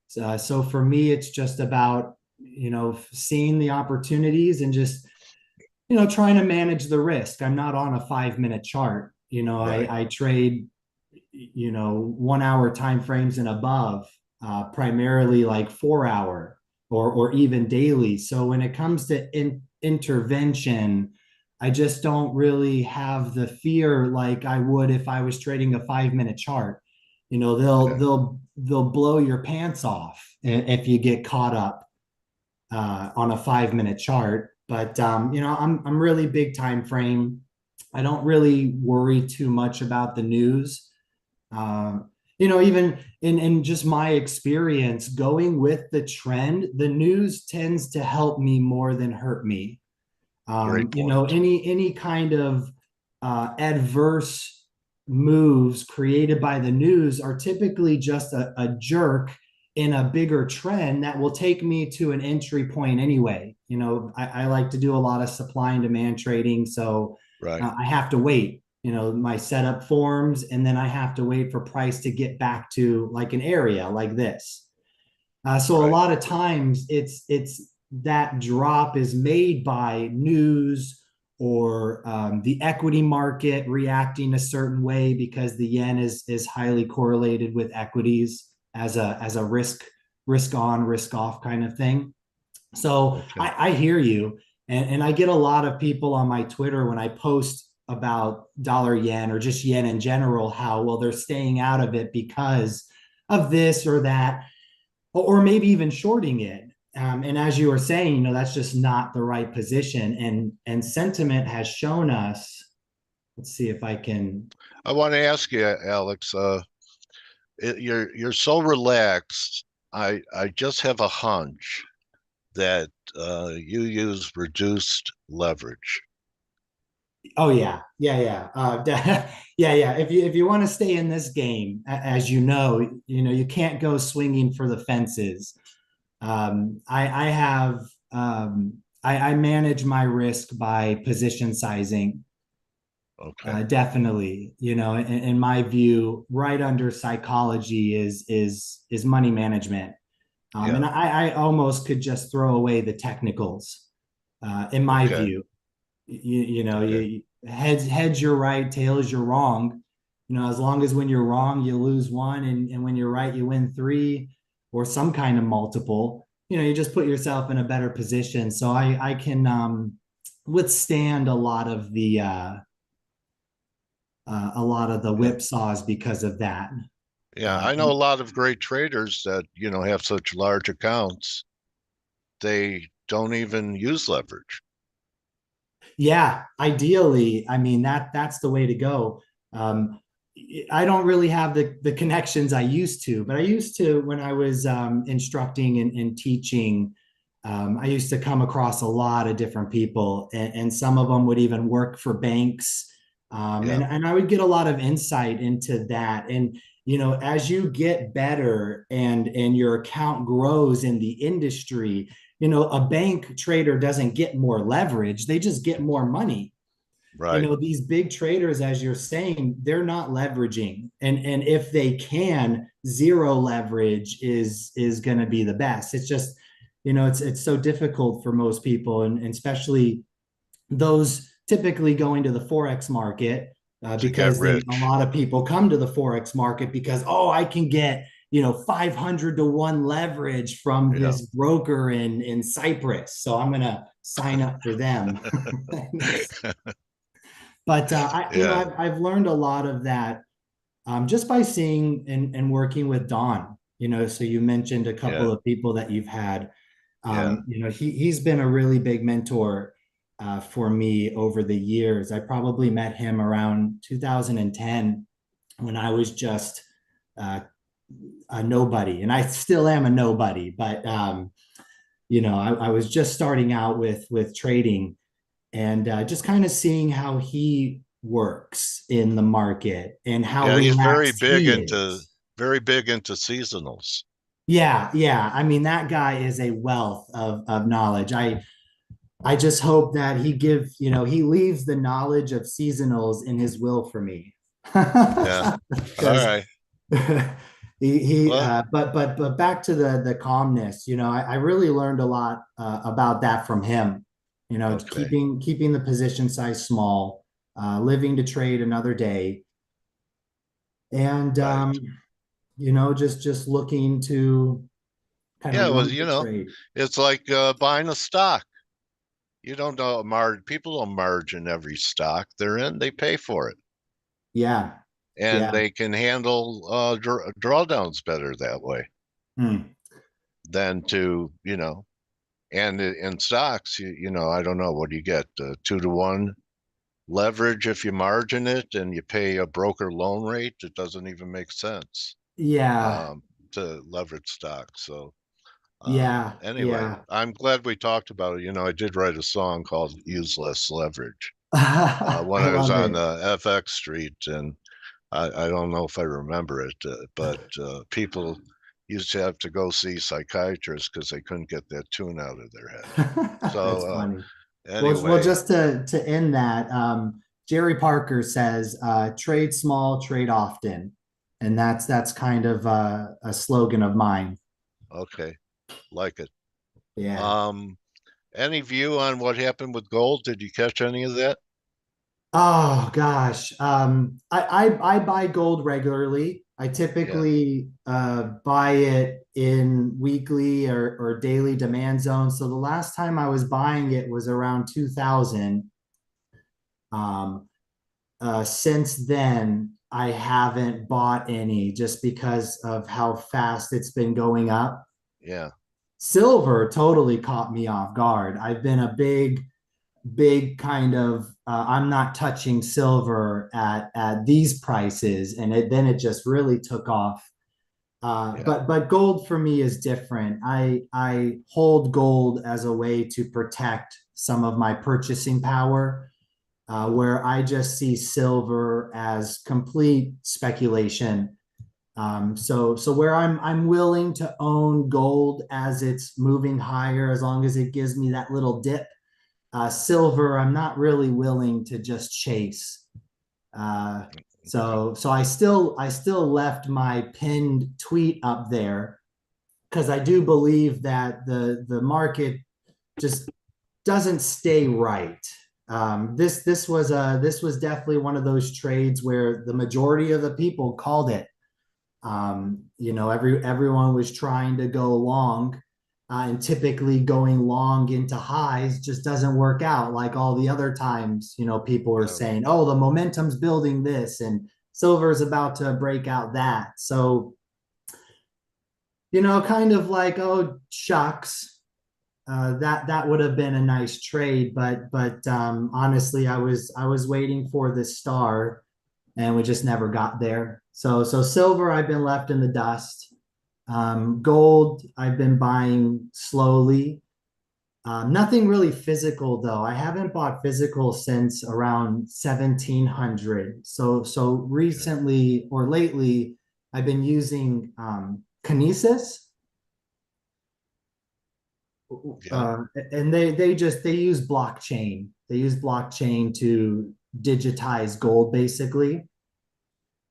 So for me, it's just about, you know, seeing the opportunities and just, you know, trying to manage the risk. I'm not on a 5-minute chart. You know, Right. I trade, you know, 1 hour time frames and above, primarily like 4 hour or even daily. So when it comes to intervention, I just don't really have the fear like I would if I was trading a 5-minute chart. You know, Okay. they'll blow your pants off if you get caught up on a 5-minute chart. But you know, I'm really big time frame. I don't really worry too much about the news. Uh, you know, even in just my experience, going with the trend, the news tends to help me more than hurt me. Great You know, point. any kind of adverse moves created by the news are typically just a jerk in a bigger trend that will take me to an entry point anyway. You know, I like to do a lot of supply and demand trading, so Right. I have to wait. You know, my setup forms, and then I have to wait for price to get back to like an area like this. So a Right. lot of times it's that drop is made by news or the equity market reacting a certain way because the yen is highly correlated with equities as a risk on risk off kind of thing. So Okay. I hear you, and I get a lot of people on my Twitter when I post about dollar yen or just yen in general, how well they're staying out of it because of this or that, or maybe even shorting it. And as you were saying, you know, that's just not the right position. And sentiment has shown us. Let's see if I can. I want to ask you, Alex, you're so relaxed. I just have a hunch that you use reduced leverage. Oh yeah, yeah. Yeah. If you want to stay in this game, as you know, you can't go swinging for the fences. I have I manage my risk by position sizing. Okay. Definitely, you know, in my view, right under psychology is money management, Yeah. and I almost could just throw away the technicals. In my Okay. view, you know, Okay. heads you're right, tails you're wrong. You know, as long as when you're wrong you lose one, and when you're right you win three, or some kind of multiple. You know, you just put yourself in a better position. So I can withstand a lot of the Yeah. whipsaws because of that. Yeah. Uh, I know a lot of great traders that, have such large accounts. They don't even use leverage. yeah, ideally, I mean that's the way to go. Um, I don't really have the connections I used to, but I used to when I was instructing and teaching. I used to come across a lot of different people, and some of them would even work for banks. Yeah. And I would get a lot of insight into that. And you know, as you get better and your account grows in the industry, you know, a bank trader doesn't get more leverage; they just get more money. You Right. know, these big traders, as you're saying, they're not leveraging, and if they can, zero leverage is going to be the best. It's just, you know, it's so difficult for most people, and especially those typically going to the forex market, To get because a rich. lot of people come to the forex market because, oh, I can get, you know, 500 to 1 leverage from Yeah. this broker in Cyprus, so I'm going to sign up for them. But you know, Yeah. I've learned a lot of that just by seeing and working with Don. You know, so you mentioned a couple Yeah. of people that you've had. Yeah. You know, he's been a really big mentor for me over the years. I probably met him around 2010 when I was just a nobody, and I still am a nobody. But I was just starting out with trading, and just kind of seeing how he works in the market and how Yeah, he's relaxed he is. very big into seasonals. Yeah, yeah. I mean, that guy is a wealth of knowledge. I just hope that he leaves the knowledge of seasonals in his will for me. Yeah. All Because right. he Well, but back to the calmness, I really learned a lot about that from him. okay. Keeping the position size small, living to trade another day, and Right. just looking to kind Yeah, of well, run the trade. it's like buying a stock. You don't know people don't margin every stock they're in. They pay for it. Yeah, And yeah. they can handle drawdowns better that way Hmm. than to, and in stocks, I don't know, what do you get? 2-to-1 leverage if you margin it and you pay a broker loan rate. It doesn't even make sense Yeah, um, to leverage stocks. So yeah, anyway, yeah. I'm glad we talked about it. I did write a song called Use Less Leverage when I I was love on it. FX Street. And I don't know if I remember it, but people used to have to go see psychiatrists because they couldn't get that tune out of their head. That's So funny. Well, anyway, just to end that, Jerry Parker says, "Trade small, trade often," and that's kind of a slogan of mine. okay, like it. Yeah. Um, any view on what happened with gold? Did you catch any of that? Oh gosh. I buy gold regularly. I Yeah, typically buy it in weekly or daily demand zones. So the last time I was buying it was around 2000. Um, since then, I haven't bought any just because of how fast it's been going up. yeah, Silver totally caught me off guard. I've been a big kind of I'm not touching silver at these prices, and then it just really took off. yeah. But gold for me is different. I hold gold as a way to protect some of my purchasing power, where I just see silver as complete speculation. So where I'm willing to own gold as it's moving higher, as long as it gives me that little dip. Silver, I'm not really willing to just chase. Uh, Okay. so I still left my pinned tweet up there because I do believe that the market just doesn't stay right. This was definitely one of those trades where the majority of the people called it. Everyone was trying to go long, and typically going long into highs just doesn't work out like all the other times. People are Yeah. saying, "Oh, the momentum's building this, and silver is about to break out that." So, kind of like, "Oh, shucks." That would have been a nice trade, but honestly, I was waiting for this star, and we just never got there. So silver, I've been left in the dust. Gold, I've been buying slowly. Nothing really physical though. I haven't bought physical since around 1700. So Okay. recently or lately, I've been using Kinesis. Yeah. And they use blockchain. They use blockchain to digitize gold, basically.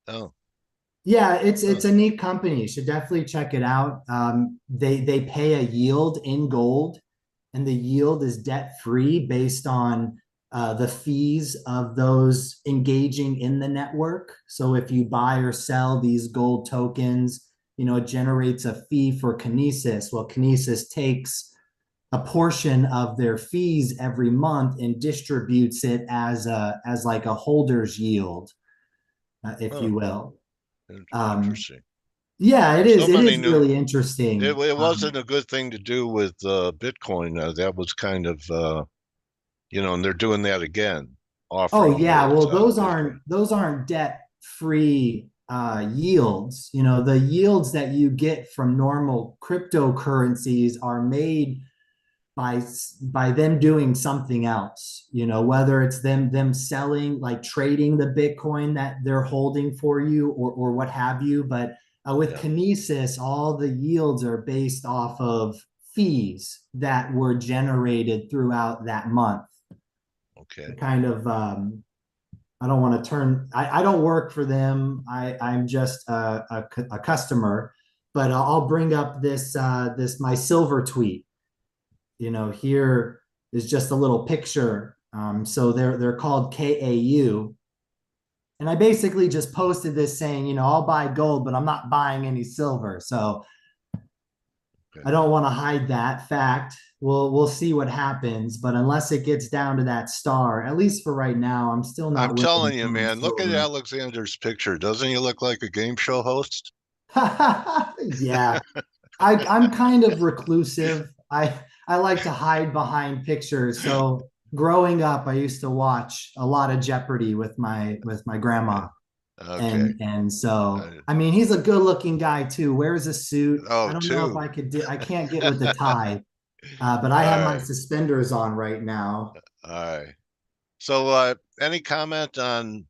Oh. Yeah, it's Oh. it's a neat company. You should definitely check it out. They pay a yield in gold, and the yield is debt free based on the fees of those engaging in the network. So if you buy or sell these gold tokens, it generates a fee for Kinesis. Well, Kinesis takes a portion of their fees every month and distributes it as like a holder's yield, if Oh. you will. Um, Interesting. yeah, it So is. It many is new. really It, interesting. it wasn't a good thing to do with Bitcoin. That was kind of, and they're doing that again, Oh offering yeah, yields well out of Bitcoin. those aren't debt free yields. You know, the yields that you get from normal cryptocurrencies are made by them doing something else, you know, whether it's them selling, like trading the Bitcoin that they're holding for you, or what have you. But with Kinesis, all the yields are based off of fees that were generated throughout that month. Okay. Kind of I don't want to turn, I don't work for them. I'm just a customer, but I'll bring up this my silver tweet. You know, here is just a little picture. So they're called KAU. And I basically just posted this saying, you know, I'll buy gold, but I'm not buying any silver. So I don't want to hide that fact. We'll see what happens, but unless it gets down to that star, at least for right now, I'm still not. I'm telling you, man, look at Alexander's picture. Doesn't he look like a game show host? Yeah. I'm kind of reclusive. I like to hide behind pictures. So growing up, I used to watch a lot of Jeopardy with my grandma. Okay. And so I mean, he's a good looking guy too. Wears a suit. Oh, I don't know if I could do, I can't get with the tie. But I have my suspenders on right now. All right. So any comment on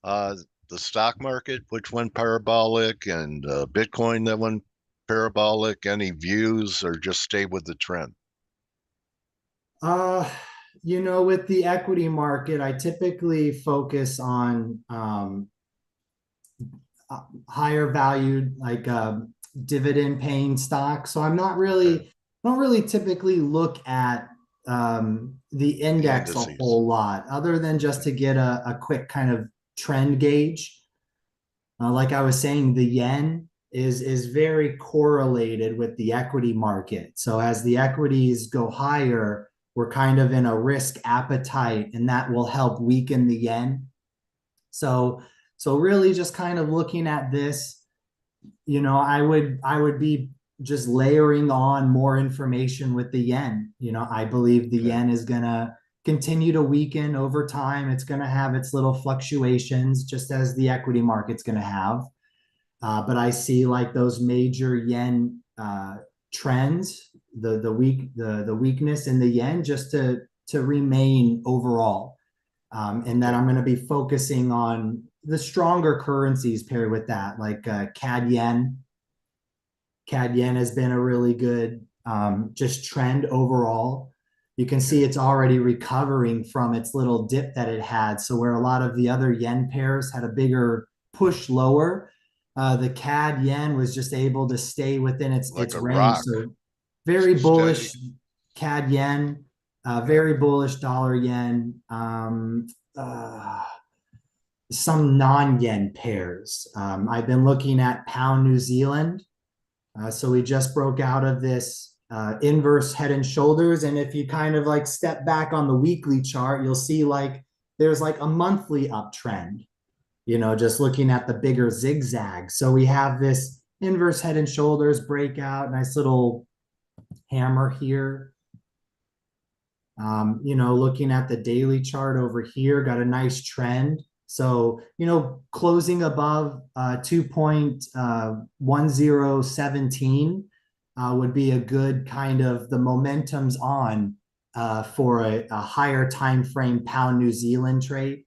the stock market, which went parabolic, and Bitcoin that went parabolic? Any views, or just stay with the trend? You know, with the equity market, I typically focus on higher valued, like dividend paying stocks. So I'm not really, I don't really typically look at the index a whole lot, other than just to get a quick kind of trend gauge. Like I was saying, the yen is very correlated with the equity market. So as the equities go higher, we're kind of in a risk appetite, and that will help weaken the yen. So really just kind of looking at this, you know, I would be just layering on more information with the yen. You know, I believe the yen is going to continue to weaken over time. It's going to have its little fluctuations, just as the equity market's going to have. But I see like those major yen trends, the weakness in the yen, just to remain overall. And then I'm going to be focusing on the stronger currencies paired with that, like CAD yen. CAD yen has been a really good just trend overall. You can see it's already recovering from its little dip that it had. So where a lot of the other yen pairs had a bigger push lower, the CAD yen was just able to stay within its range. Rock. So very bullish CAD yen, very bullish dollar yen, some non-yen pairs. I've been looking at pound New Zealand. So we just broke out of this inverse head and shoulders. And if you kind of like step back on the weekly chart, you'll see like there's like a monthly uptrend, you know, just looking at the bigger zigzag. So we have this inverse head and shoulders breakout, nice little hammer here. You know, looking at the daily chart over here, got a nice trend. So, you know, closing above 2.1017 would be a good kind of, the momentum's on for a higher time frame pound New Zealand trade.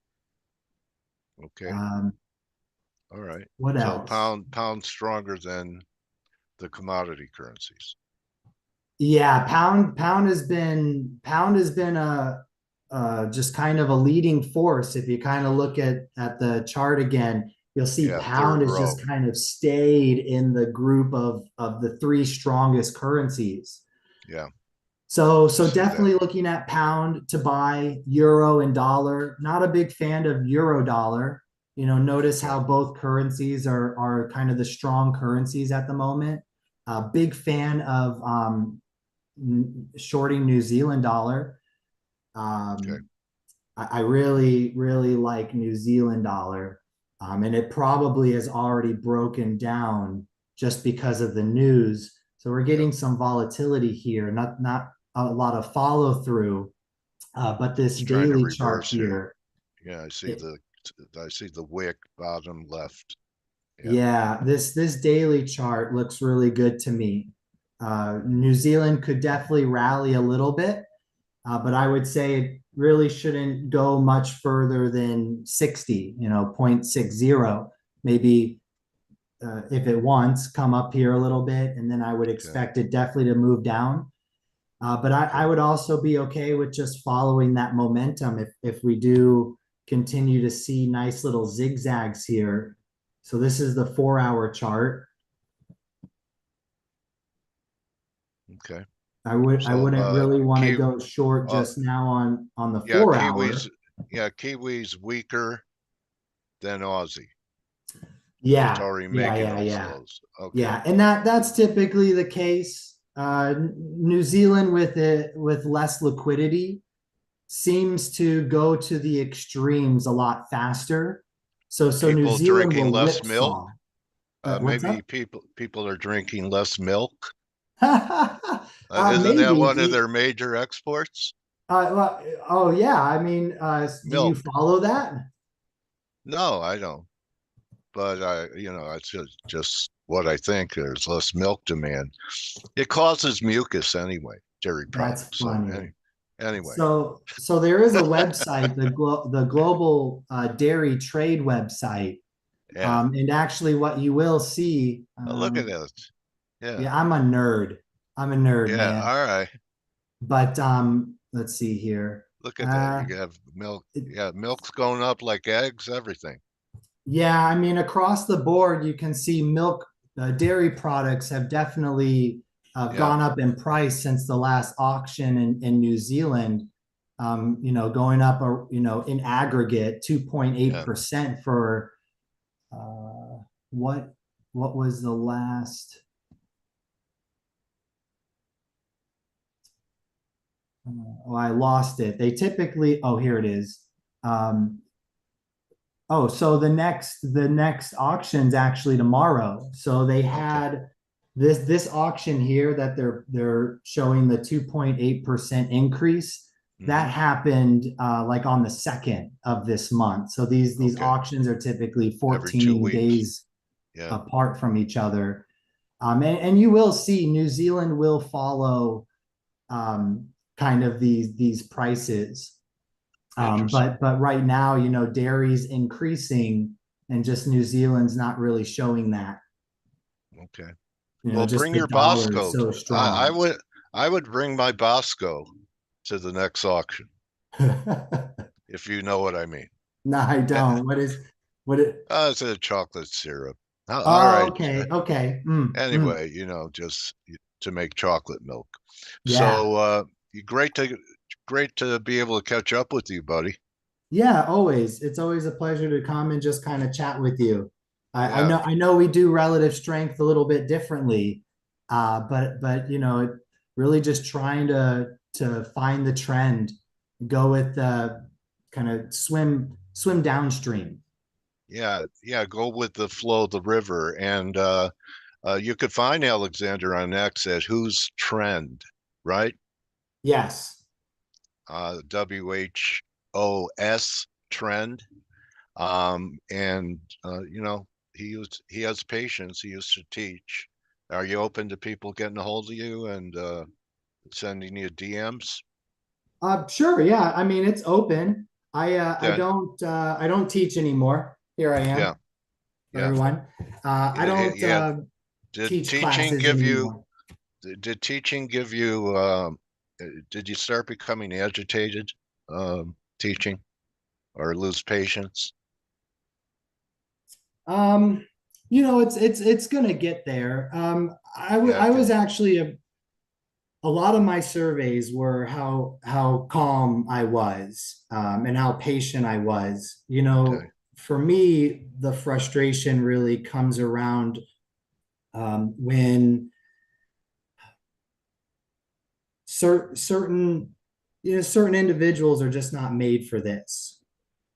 Okay. All right. What else? Pound stronger than the commodity currencies. Yeah, pound has been a just kind of a leading force. If you kind of look at the chart again, you'll see pound has just kind of stayed in the group of the three strongest currencies. Yeah. So definitely looking at pound to buy, euro and dollar. Not a big fan of euro dollar. You know, notice how both currencies are kind of the strong currencies at the moment. Big fan of shorting New Zealand dollar. I really, really like New Zealand dollar. And it probably has already broken down just because of the news. So we're getting some volatility here, not a lot of follow through, but this daily chart here. Yeah, I see the wick bottom left. Yeah, this daily chart looks really good to me. New Zealand could definitely rally a little bit, but I would say it really shouldn't go much further than 60, 0.60. Maybe if it wants, come up here a little bit, and then I would expect it definitely to move down. But I would also be okay with just following that momentum if we do continue to see nice little zigzags here. So this is the 4-hour chart. Okay. I wouldn't really want to go short just now on the 4-hour. Kiwi's weaker than Aussie. Yeah, It's already making those yeah. lows. Okay. Yeah, and that's typically the case. New Zealand with less liquidity seems to go to the extremes a lot faster. So New People Zealand drinking will less milk. whipsaw. What's Maybe up? people are drinking less milk. Isn't that Maybe. one of their major exports? Well, oh yeah. I mean, do you Milk. follow that? No, I don't. But it's just what I think. There's less milk demand. It causes mucus anyway, dairy That's products. So funny. anyway. So there is a website, the global dairy trade website. Yeah. And actually what you will see. Look at that. Yeah, I'm a nerd. I'm a nerd, Yeah. man. All right. But let's see here. Look at that. You have milk. Yeah, milk's going up like eggs, everything. Yeah, I mean, across the board, you can see milk, dairy products have definitely gone up in price since the last auction in New Zealand. Going up, in aggregate 2.8% for what was the last? I lost it. They typically, here it is. So the next auction's actually tomorrow. So they had this auction here that they're showing the 2.8% increase. That happened like on the 2nd of this month. So these auctions are typically 14 days apart from each other. And you will see New Zealand will follow kind of these prices. But right now, dairy's increasing and just New Zealand's not really showing that. Okay. Well, just bring the your dollar is Bosco. so strong. I would bring my Bosco to the next auction, if you know what I mean. No, I don't. It's a chocolate syrup. All right. Okay. Anyway, just to make chocolate milk. Yeah. So great to be able to catch up with you, buddy. Yeah, always. It's always a pleasure to come and just kind of chat with you. I know we do relative strength a little bit differently, but really just trying to find the trend, go with the kind of swim downstream. Yeah, go with the flow of the river. And you could find Alexander on X at Who's Trend, right? Yes. WHOS Trend. He has patience. He used to teach. Are you open to people getting a hold of you and sending you DMs? Sure. Yeah. I mean, it's open. I don't teach anymore. Here I am. Yeah. Everyone. I don't teach classes anymore. Did teaching give you? Did you start becoming agitated teaching, or lose patience? It's gonna get there. I was actually a lot of my surveys were how calm I was, and how patient I was. For me, the frustration really comes around when certain individuals are just not made for this.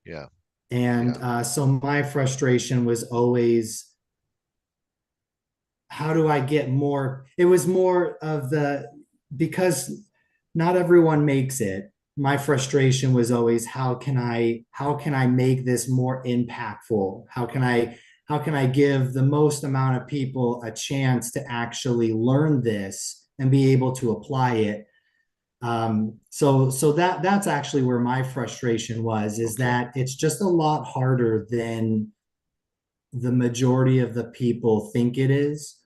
Yeah. And so my frustration was always, how do I get more? It was more of because not everyone makes it. My frustration was always, how can I make this more impactful? How can I how can I give the most amount of people a chance to actually learn this and be able to apply it? So that's actually where my frustration was, is that it's just a lot harder than the majority of the people think it is,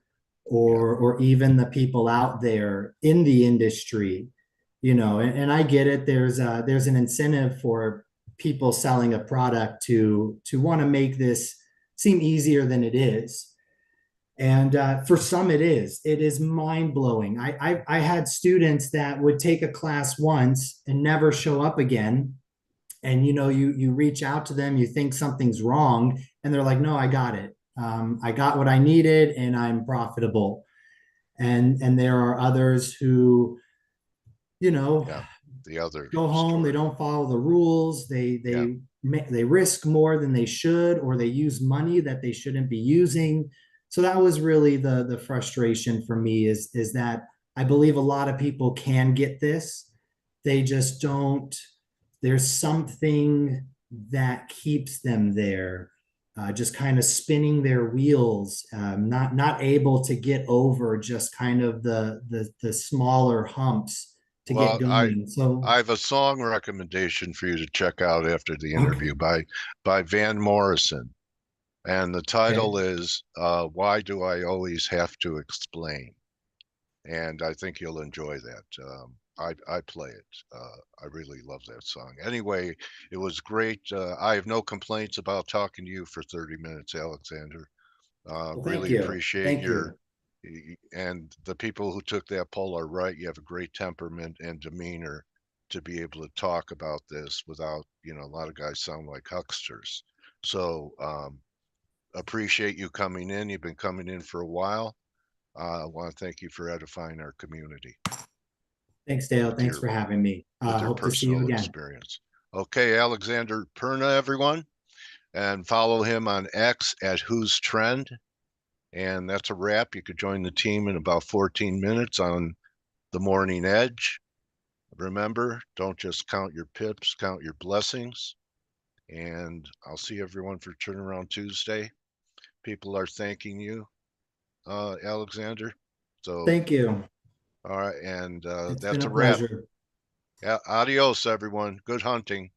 or even the people out there in the industry, and I get it. There's an incentive for people selling a product to want to make this seem easier than it is. And for some, it is mind-blowing. I had students that would take a class once and never show up again. And you reach out to them, you think something's wrong, and they're like, no, I got it. I got what I needed, and I'm profitable. And there are others who, the other go home, they don't follow the rules, they risk more than they should, or they use money that they shouldn't be using. So that was really the frustration for me, is that I believe a lot of people can get this. They just don't. There's something that keeps them there, just kind of spinning their wheels, not able to get over just kind of the smaller humps to get going. So I have a song recommendation for you to check out after the interview okay. by Van Morrison. And the title Okay. is Why Do I Always Have to Explain? And I think you'll enjoy that. I play it. I really love that song. Anyway, it was great. I have no complaints about talking to you for 30 minutes, Alexander. Well, thank Really you. appreciate Thank you. and the people who took that poll are right. You have a great temperament and demeanor to be able to talk about this without, a lot of guys sound like hucksters. So appreciate you coming in. You've been coming in for a while. I want to thank you for edifying our community Thanks, Dale. with Thanks your for having me. with your Hope to see you personal again. experience. Okay, Alexander Perna, everyone, and follow him on X at Who's Trend. And that's a wrap. You could join the team in about 14 minutes on the Morning Edge. Remember, don't just count your pips, count your blessings. And I'll see everyone for Turnaround Tuesday. People are thanking you, Alexander. So, Thank you. all right, and It's been that's a a wrap. pleasure. Yeah, adios, everyone. Good hunting.